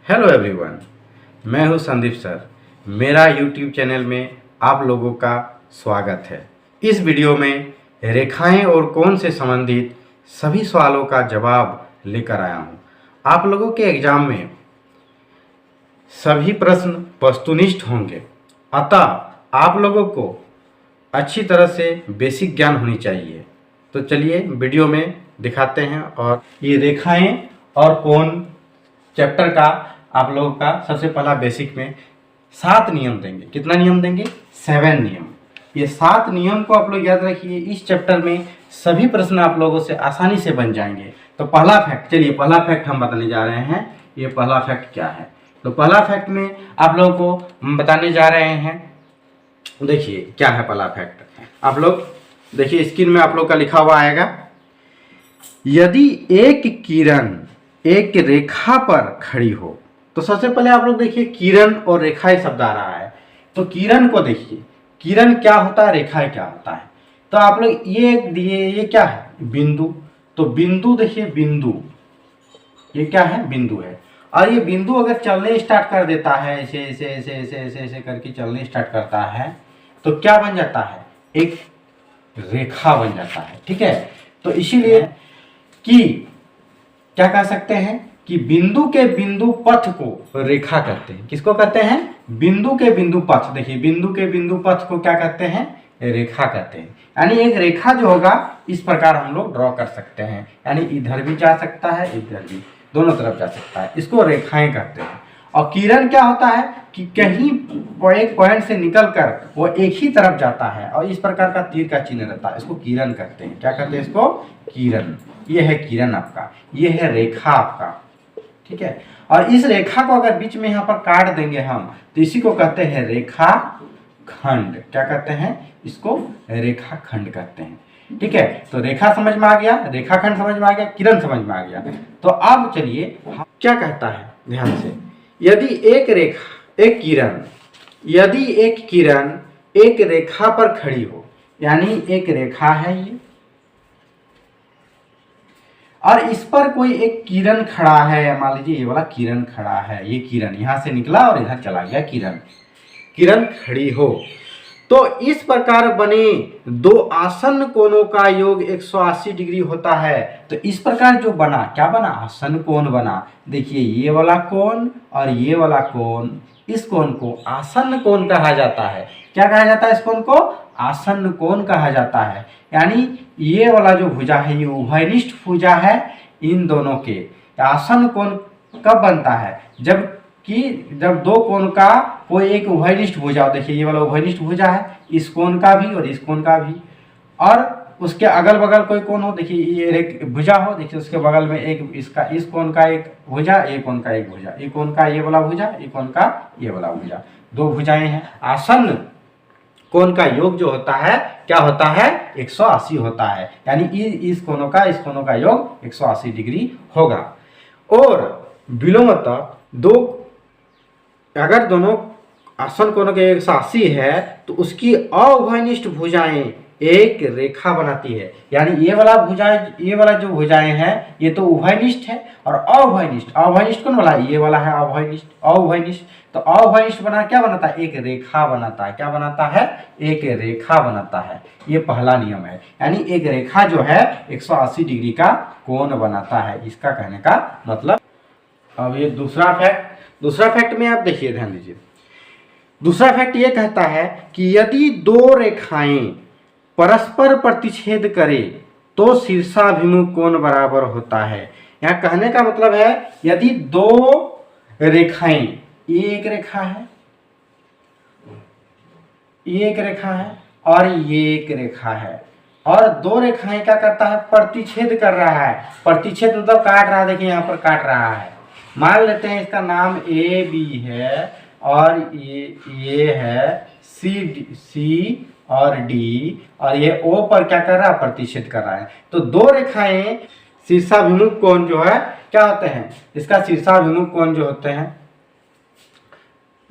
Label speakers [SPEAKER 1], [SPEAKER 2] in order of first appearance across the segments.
[SPEAKER 1] Hello everyone, मैं हूं Sandeep sir. मेरा यूट्यूब चैनल में आप लोगों का स्वागत है। इस वीडियो में रेखाएं और कोण से संबंधित सभी सवालों का जवाब लेकर आया हूं। आप लोगों के एग्जाम में सभी प्रश्न वस्तुनिष्ठ होंगे, अतः आप लोगों को अच्छी तरह से बेसिक ज्ञान होनी चाहिए। तो चलिए वीडियो में दिखाते हैं। और ये रेखाएं और कोण चैप्टर का आप लोगों का सबसे पहला बेसिक में 7 नियम देंगे। कितना नियम देंगे? 7 नियम। ये 7 नियम को आप लोग याद रखिए। इस चैप्टर में सभी प्रश्न आप लोगों से आसानी से बन जाएंगे। तो पहला फैक्ट, चलिए पहला फैक्ट हम बताने जा रहे हैं। ये पहला फैक्ट क्या है? तो पहला फैक्ट में आप लोगों को हम बताने जा रहे हैं। देखिए क्या है पहला फैक्ट। आप लोग देखिए, स्क्रीन में आप लोग का लिखा हुआ आएगा, यदि एक किरण एक रेखा पर खड़ी हो। तो सबसे पहले आप लोग देखिए, किरण और रेखा शब्द आ रहा है। तो किरण को देखिए, किरण क्या होता है, रेखा क्या होता है। तो आप लोग ये क्या है? बिंदु। तो बिंदु देखिए, बिंदु ये क्या है? बिंदु है। और ये बिंदु अगर चलने स्टार्ट कर देता है, ऐसे ऐसे ऐसे ऐसे ऐसे ऐसे करके चलने स्टार्ट करता है, तो क्या बन जाता है? एक रेखा बन जाता है। ठीक है। तो इसीलिए कि क्या कह सकते हैं कि बिंदु के बिंदु पथ को रेखा कहते हैं। किसको कहते हैं? बिंदु के बिंदु पथ। देखिए, बिंदु के बिंदु पथ को क्या कहते हैं? रेखा कहते हैं। यानी एक रेखा जो होगा इस प्रकार हम लोग ड्रॉ कर सकते हैं। यानी इधर भी जा सकता है, इधर भी, दोनों तरफ जा सकता है। इसको रेखाएं कहते हैं। और किरण क्या होता है कि कहीं एक पॉइंट से निकलकर वो एक ही तरफ जाता है और इस प्रकार का तीर का चिन्ह रहता है। इसको किरण कहते हैं। क्या कहते हैं इसको? किरण। ये है किरण आपका, ये है रेखा आपका। ठीक है। और इस रेखा को अगर बीच में यहाँ पर काट देंगे हम, तो इसी को कहते हैं रेखा खंड। क्या कहते हैं इसको? रेखा खंड कहते हैं। ठीक है। तो रेखा समझ में आ गया, रेखा खंड समझ में आ गया, किरण समझ में आ गया। तो अब चलिए क्या कहता है, ध्यान से, यदि एक किरण एक रेखा पर खड़ी हो, यानी एक रेखा है ये, और इस पर कोई एक किरण खड़ा है। मान लीजिए ये वाला किरण खड़ा है, ये किरण यहां से निकला और इधर चला गया। किरण खड़ी हो, तो इस प्रकार बने दो आसन्न कोणों का योग 180 डिग्री होता है। तो इस प्रकार जो बना, क्या बना? आसन्न कोण बना। देखिए ये वाला कोण और ये वाला कोण, इस कोण को आसन्न कोण कहा जाता है। क्या कहा जाता है इस कोण को? आसन्न कोण कहा जाता है। यानी ये वाला जो भुजा है, ये उभयनिष्ठ भुजा है। इन दोनों के आसन्न कोण कब बनता है? जब दो कोण का कोई एक उभयनिष्ठ भुजा हो। देखिए ये वाला उभयनिष्ठ भुजा है, इस कोण का भी और इस कोण का भी, और उसके अगल बगल कोई कोण हो। देखिए ये एक भुजा हो, देखिए उसके बगल में एक इसका, इस कोण का एक भुजा, एक कोण का एक भुजा, एक कोण का ये वाला भुजा, एक कोण का ये वाला भुजा, दो भुजाएं हैं। आसन्न कोण का योग जो होता है क्या होता है? 180 होता है। यानी इस कोणों का योग 180 डिग्री होगा। और विलोमतः अगर दोनों आसन्न कोणों के 180 है, तो उसकी अउभयनिष्ठ भुजाएं एक रेखा बनाती है। यानी ये वाला जो भुजाएं हैं, ये तो उभयनिष्ठ है। और अउभयनिष्ठ कौन वाला? ये वाला है अउभयनिष्ठ। तो अउभयनिष्ठ बना क्या बनाता है? एक रेखा बनाता है। क्या बनाता है? एक रेखा बनाता है। ये पहला नियम है। यानी एक रेखा जो है 180 डिग्री का कोण बनाता है, इसका कहने का मतलब। अब ये दूसरा फैक्ट में आप देखिए, ध्यान दीजिए। दूसरा फैक्ट ये कहता है कि यदि दो रेखाएं परस्पर प्रतिच्छेद करें तो शीर्षाभिमुख कोण बराबर होता है। यहाँ कहने का मतलब है, यदि दो रेखाएं, ये एक रेखा है, ये एक रेखा है और ये एक रेखा है, और दो रेखाएं क्या करता है? प्रतिच्छेद कर रहा है। प्रतिच्छेद मतलब काट रहा है। देखिए यहाँ पर काट रहा है। मान लेते हैं इसका नाम ए बी है और ये है सी और डी, और ये ओ पर क्या कर रहा है? प्रतिच्छेद कर रहा है। तो दो रेखाएं शीर्षाभिमुख कोण जो है क्या होते हैं? इसका शीर्षाभिमुख कोण जो होते हैं,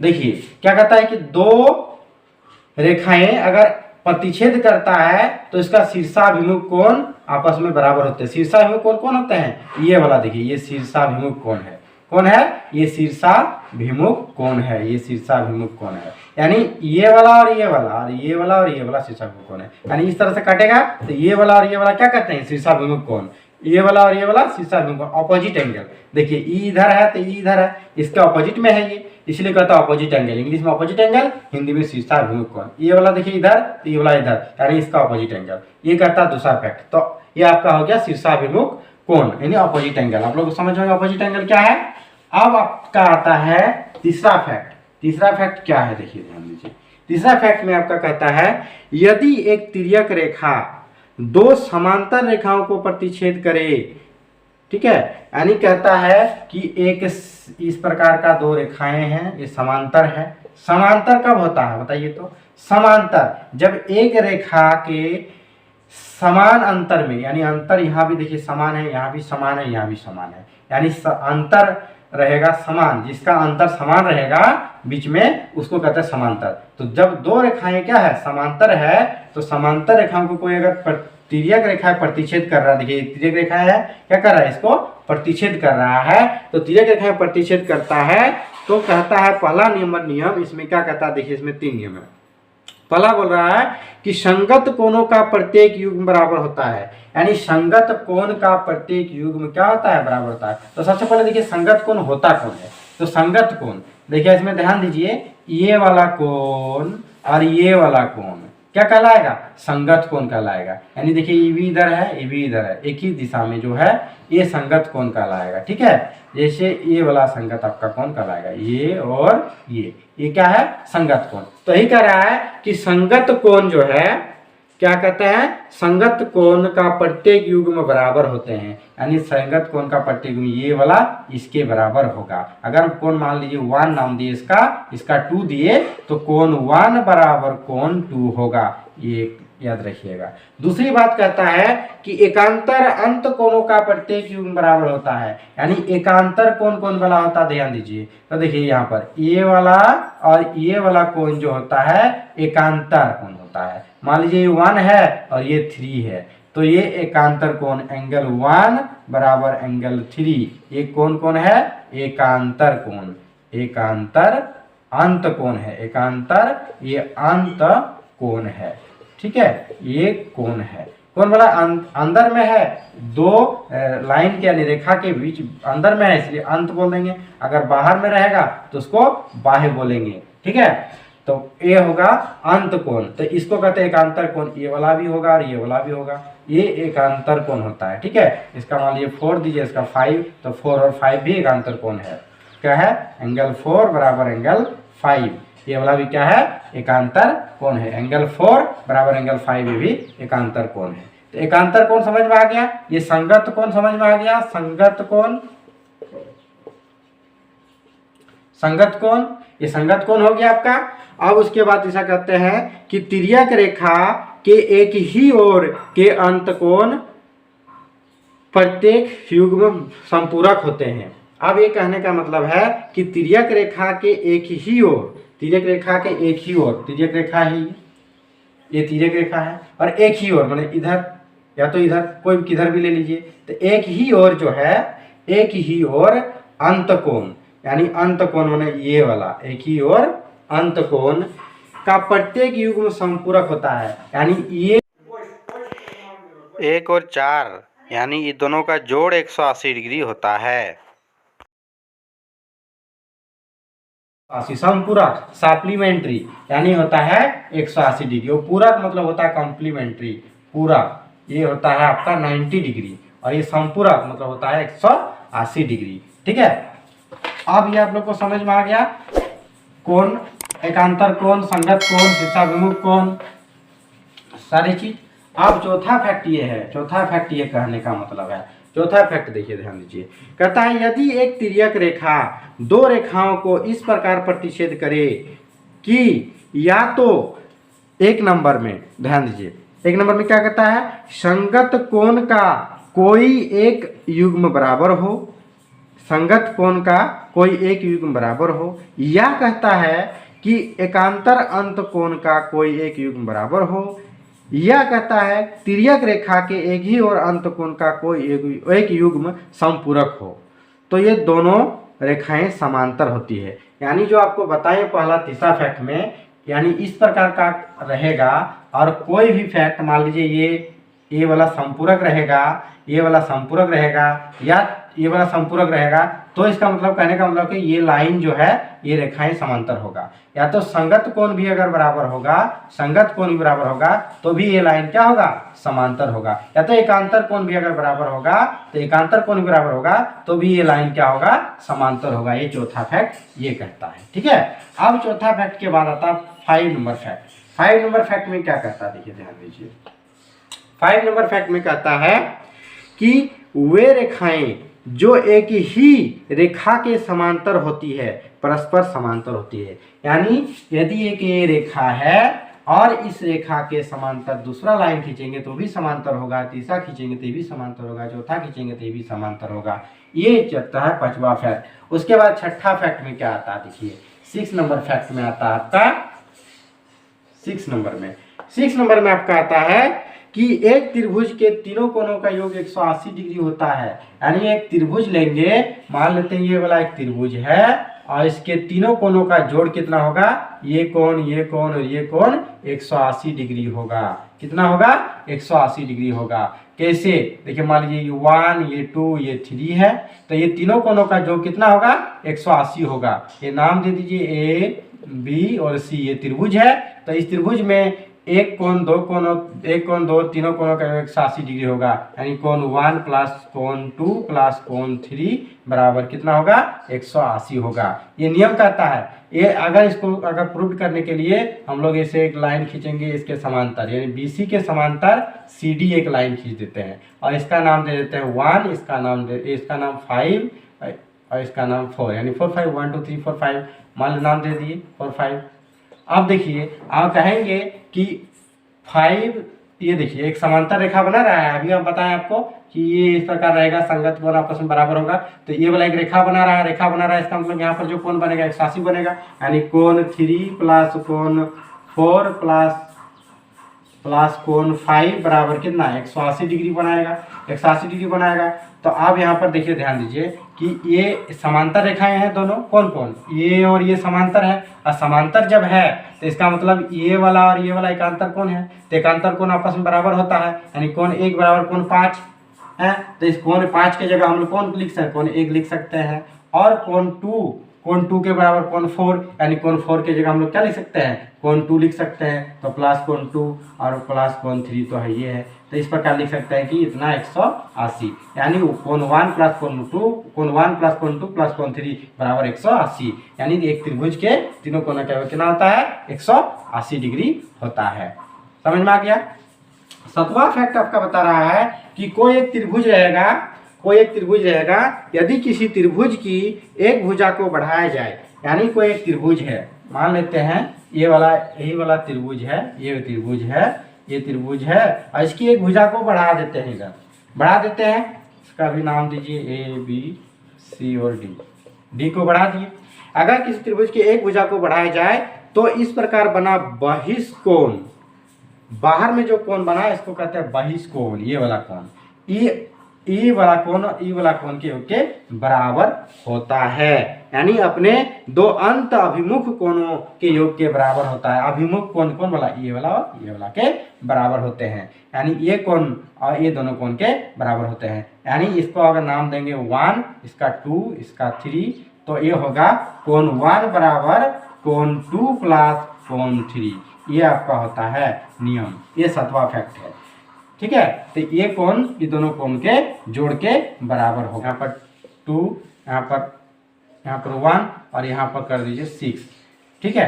[SPEAKER 1] देखिए क्या कहता है कि दो रेखाएं अगर प्रतिच्छेद करता है तो इसका शीर्षाभिमुख कोण आपस में बराबर होते हैं। शीर्षाभिमुख कोण कौन होते हैं? ये वाला देखिए, ये शीर्षाभिमुख कोण है। कौन है? ये शीर्षाभिमुख कोण है, ये शीर्षाभिमुख कोण है। यानी ये वाला और ये वाला और ये वाला और ये वाला शीर्षाभिमुख कोण है। यानी इस तरह से काटेगा तो ये वाला और ये वाला क्या कहते हैं? शीर्षाभिमुख कोण। ये वाला और ये वाला शीर्षाभिमुख कोण, ऑपोजिट एंगल। देखिए ई इधर है तो ई इधर है, इसके ऑपोजिट में है ये, इसलिए कहता है ऑपोजिट एंगल। इंग्लिश में ऑपोजिट एंगल, हिंदी में शीर्षाभिमुख कोण। ये वाला देखिए इधर तो ये वाला इधर, यानी इसका ऑपोजिट एंगल। ये कहता है दूसरा फैक्ट। तो ये आपका हो गया शीर्षाभिमुख कोण यानी ऑपोजिट एंगल। आप लोग समझ में ऑपोजिट एंगल क्या है। अब आपका आता है तीसरा फैक्ट। तीसरा फैक्ट क्या है देखिए ध्यान दीजिए। तीसरा फैक्ट में आपका कहता है यदि एक तिर्यक रेखा दो समांतर रेखाओं को प्रतिच्छेद करे, ठीक है, यानी कहता है कि एक इस प्रकार का दो रेखाएं हैं, ये समांतर है। समांतर कब होता है बताइए तो? समांतर जब एक रेखा के समान अंतर में, यानी अंतर यहाँ भी देखिए समान है, यहाँ भी समान है, यहाँ भी समान है, यानी अंतर रहेगा समान, जिसका अंतर समान रहेगा बीच में उसको कहते हैं समांतर। तो जब दो रेखाएं क्या है? समांतर है, तो समांतर रेखाओं को कोई अगर तिर्यक रेखा प्रतिच्छेद कर रहा है, देखिए तिर्यक रेखा है, क्या कर रहा है? इसको प्रतिच्छेद कर रहा है। तो तिर्यक रेखा प्रतिच्छेद करता है तो कहता है पहला नियम, इसमें क्या कहता है देखिए, इसमें 3 नियम है। पहला बोल रहा है कि संगत कोणों का प्रत्येक युग्म बराबर होता है, यानी संगत कोण का प्रत्येक युग्म क्या होता है? बराबर होता है। तो सबसे पहले देखिए संगत कोण होता कौन है? तो संगत कोण देखिए इसमें ध्यान दीजिए, ये वाला कोण और ये वाला कोण क्या कहलाएगा? संगत कोण कहलाएगा। यानी देखिए ये भी इधर है, ये भी इधर है, एक ही दिशा में जो है ये संगत कोण कहलाएगा, ठीक है। जैसे ये वाला संगत आपका कोण कहलाएगा, ये और ये क्या है? संगत कोण। तो यही कह रहा है कि संगत कोण जो है क्या कहते हैं? संगत कोण का प्रत्येक युग्म बराबर होते हैं, यानी संगत कोण का प्रत्येक युग्म ये वाला इसके बराबर होगा। अगर कोण मान लीजिए 1 नाम दिए इसका 2 दिए तो कोण 1 बराबर कोण 2 होगा, ये याद रखिएगा। दूसरी बात कहता है कि एकांतर अंत कोणों का प्रत्येक युग्म बराबर होता है, यानी एकांतर कोण कौन वाला होता है? ध्यान दीजिए। तो देखिए यहाँ पर ये वाला और ये वाला कोण जो होता है एकांतर कोण होता है। मान लीजिए 1 है और ये 3 है, तो ये एकांतर कोण एंगल 1 बराबर एंगल 3, ये कोण कौन है? एकांतर कोण, एकांतर अंत कोण है, एकांतर ये अंत कोण है, ठीक है। ये कोण है, कोण वाला अंदर में है, दो लाइन के यानी रेखा के बीच अंदर में है, इसलिए अंत बोल देंगे। अगर बाहर में रहेगा तो उसको बाह्य बोलेंगे, ठीक है। तो ये होगा अंत कोण, तो इसको कहते हैं एकांतर कोण। ये वाला भी होगा और ये वाला भी होगा, ये एकांतर कोण होता है, ठीक है। इसका मान लीजिए 4 दीजिए, इसका 5, तो 4 और 5 भी एकांतर कोण है। क्या है? एंगल 4 बराबर एंगल 5। ये वाला भी क्या है? एकांतर कोण है। एंगल 4 बराबर एंगल 5 ये भी एकांतर कोण है। तो एकांतर कोण समझ में आ गया। ये संगत कोण समझ में आ गया। संगत कोण, संगत कोण, ये संगत कोण हो गया आपका। अब उसके बाद ऐसा कहते हैं कि तिर्यक रेखा के एक ही ओर के अंत कोण प्रत्येक युग्म संपूरक होते हैं। अब ये कहने का मतलब है कि तिर्यक रेखा के एक ही ओर, तिर्यक रेखा के एक ही ओर, तिर्यक रेखा ही ये तिर्यक रेखा है और एक ही ओर माने इधर या तो इधर, कोई किधर भी ले लीजिए, तो एक ही ओर जो है, एक ही ओर अंत कोण, यानी अंत कोण माने ये वाला एक ही ओर अंत कोण का प्रत्येक युग्म संपूरक होता है। यानी ये 1 और 4 यानी ये दोनों का जोड़ 180 डिग्री होता है। संपूरक सप्लीमेंट्री यानी होता है 180 डिग्री। और पूरक मतलब होता है कॉम्प्लीमेंट्री। पूरक ये होता है आपका 90 डिग्री और ये संपूरक मतलब होता है 180 डिग्री, ठीक है। अब ये आप लोग को समझ में आ गया कोण, एकांतर कोण, संगत कोण, शीर्षाभिमुख कोण, सारी चीज। अब चौथा फैक्ट ये है, चौथा फैक्ट ये कहने का मतलब है, चौथा फैक्ट देखिए ध्यान दीजिए। कहता है यदि एक तिर्यक रेखा दो रेखाओं को इस प्रकार प्रतिच्छेद करे कि या तो एक नंबर में, ध्यान दीजिए, एक नंबर में क्या कहता है? संगत कोण का कोई एक युग्म बराबर हो, संगत कोण का कोई एक युग्म बराबर हो, या कहता है कि एकांतर अंत कोण का कोई एक युग्म बराबर हो, या कहता है तिर्यक रेखा के एक ही और अंत कोण का कोई एक युग्म संपूरक हो। तो ये दोनों रेखाएं समांतर होती है। यानी जो आपको बताए पहला तीसरा फैक्ट में, यानी इस प्रकार का रहेगा और कोई भी फैक्ट मान लीजिए ये वाला संपूरक रहेगा, ये वाला संपूरक रहेगा या ये वाला संपूरक रहेगा, तो इसका मतलब कहने का मतलब कि ये लाइन जो है ये रेखाएं समांतर होगा। या तो संगत कोण भी अगर बराबर होगा, संगत कोण भी बराबर होगा तो भी ये लाइन क्या होगा, समांतर होगा। या तो एकांतर कोण भी अगर बराबर होगा तो एकांतर कोण भी बराबर होगा तो भी ये लाइन क्या होगा, समांतर होगा। ये चौथा फैक्ट ये कहता है। ठीक है, अब चौथा फैक्ट के बाद आता है 5 नंबर फैक्ट। 5 नंबर फैक्ट में क्या कहता है, देखिए ध्यान दीजिए। 5 नंबर फैक्ट में कहता है कि वे रेखाएं जो एक ही रेखा के समांतर होती है परस्पर समांतर होती है। यानी यदि एक ये रेखा है और इस रेखा के समांतर दूसरा लाइन खींचेंगे तो भी समांतर होगा, तीसरा खींचेंगे तो भी समांतर होगा, चौथा खींचेंगे तो भी समांतर होगा। ये चलता है 5वां फैक्ट। उसके बाद 6ठा फैक्ट में क्या आता है, देखिए 6 नंबर फैक्ट में आता है आपका 6 नंबर में आपका आता है कि एक त्रिभुज के तीनों कोणों का योग 180 डिग्री होता है। यानी एक त्रिभुज लेंगे, मान लेते हैं ये वाला एक त्रिभुज है और इसके तीनों कोणों का जोड़ कितना होगा, ये कोण, ये कोण और ये कोण 180 डिग्री होगा। कितना होगा, 180 डिग्री होगा। कैसे, देखिए मान लीजिए ये 1, ये 2, ये 3 है, तो ये तीनों कोणों का जोड़ कितना होगा, 180 होगा। ये नाम दे दीजिए ए, बी और सी। ये त्रिभुज है, तो इस त्रिभुज में एक कोण दो तीनों कोणों का 180 डिग्री होगा। यानी कोण 1 प्लस कोण 2 प्लस कोण 3 बराबर कितना होगा, 180 होगा। ये नियम कहता है। ये इसको प्रूव करने के लिए हम लोग ऐसे एक लाइन खींचेंगे इसके समांतर, यानी BC के समांतर CD एक लाइन खींच देते हैं और इसका नाम दे देते हैं 1, इसका नाम 5 और इसका नाम 4, यानी 4 5 1 2 3 4 5 मान नाम दे दिए 4 5। अब देखिए आप कहेंगे कि 5, ये देखिए एक समांतर रेखा बना रहा है। अभी हम बताएं आपको कि ये इस प्रकार रहेगा, संगत कोण आपस में बराबर होगा। तो ये वाला एक रेखा बना रहा है, इसका मतलब यहाँ पर जो कोण बनेगा 180 बनेगा। यानी कोण 3 प्लस कोण 4 प्लस कोण 5 बराबर कितना, 180 डिग्री बनाएगा, 180 डिग्री बनाएगा। तो आप यहाँ पर देखिए ध्यान दीजिए कि ये समांतर रेखाएं हैं दोनों, कौन कौन, ये और ये समांतर है। और समांतर जब है तो इसका मतलब ये वाला और ये वाला एकांतर कोण है, तो एकांतर कोण आपस में बराबर होता है। यानी कोण 1 बराबर कोण 5 है, तो इस कोण 5 की जगह हम लोग कोण लिख सकते हैं, कोण 1 लिख सकते हैं। और कोण 2 के बराबर कोण 4, यानी कोण 4 की जगह हम लोग क्या लिख सकते हैं, कोण 2 लिख सकते हैं। तो प्लस कोण 2 और प्लस कोण 3 तो है ये है। तो इस प्रकार लिख सकते हैं कि इतना 180, यानी कोण 1 प्लस कोण 2 प्लस कोण 3 बराबर 180। यानी एक त्रिभुज के तीनों कोणों का कितना होता है, 180 डिग्री होता है। समझ में आ गया। 7वां फैक्ट आपका बता रहा है कि कोई एक त्रिभुज रहेगा, यदि किसी त्रिभुज की एक भुजा को बढ़ाया जाए। यानी कोई एक त्रिभुज है, मान लेते हैं यही वाला त्रिभुज है, ये त्रिभुज है और इसकी एक भुजा को बढ़ा देते हैं, इधर बढ़ा देते हैं। इसका भी नाम दीजिए ABC और D को बढ़ा दिए। अगर किसी त्रिभुज की एक भुजा को बढ़ाया जाए तो इस प्रकार बना बहिष्कोण, बाहर में जो कोण बना इसको कहते हैं बहिष्कोण। ये वाला कोण ई वाला कोण के बराबर होता है। यानी अपने दो अंत अभिमुख कोणों के योग के बराबर होता है। अभिमुख कोण कौन वाला, ये वाला और ये वाला के बराबर होते हैं। यानी ये कोण और ये दोनों कोण के बराबर होते हैं। यानी इसको अगर नाम देंगे 1, इसका 2, इसका 3, तो ये होगा कोण 1 बराबर कोण 2 प्लस कोण 3। ये आपका होता है नियम। ये 7वां फैक्ट है। ठीक है, तो ये कोण ये दोनों कोण के जोड़ के बराबर होगा। यहाँ पर 2, यहाँ पर 1 और यहाँ पर कर दीजिए 6। ठीक है,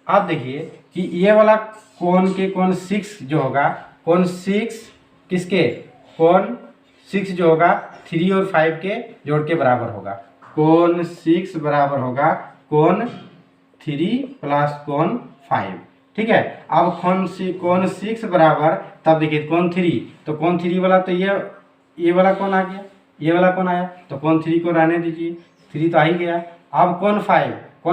[SPEAKER 1] अब देखिए कि ये वाला कोण 6 जो होगा, कोण 6 किसके, कोण 6 जो होगा 3 और 5 के जोड़ के बराबर होगा। कोण 6 बराबर होगा कोण 3 प्लस कोण 5। ठीक है, अब कोण 6 बराबर, तब देखिए कोण 3, तो कोण 3 वाला तो ये वाला कोण आ गया, ये वाला कोण आया, तो कोण 3 को रहने दीजिए, 3 तो आ ही गया। अब कोण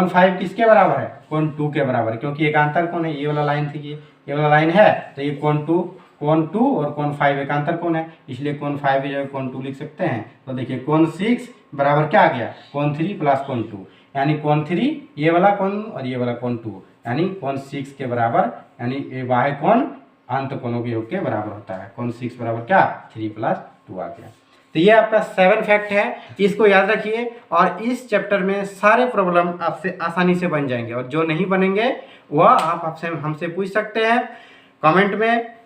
[SPEAKER 1] 5 किसके बराबर है, कोण 2 के बराबर, क्योंकि एकांतर कोण है। ये वाला लाइन थी, ये वाला लाइन है, तो ये कोण 2 कोण 2 और कोण 5 एकांतर कोण है, इसलिए कोण 5 की जगह कोण 2 लिख सकते हैं। तो देखिए कोण 6 बराबर क्या आ गया, कोण 3 प्लस कोण 2, यानी कोण 3 ये वाला कोण और ये वाला कोण 2, यानी कोण 6 के बराबर, यानी ये बाह्य कोण अंत कोणों के योग के बराबर होता है। कोण 6 बराबर क्या, 3 प्लस 2 आ गया। तो ये आपका 7 फैक्ट है, इसको याद रखिए और इस चैप्टर में सारे प्रॉब्लम आपसे आसानी से बन जाएंगे, और जो नहीं बनेंगे वह आप आपसे हमसे पूछ सकते हैं कमेंट में।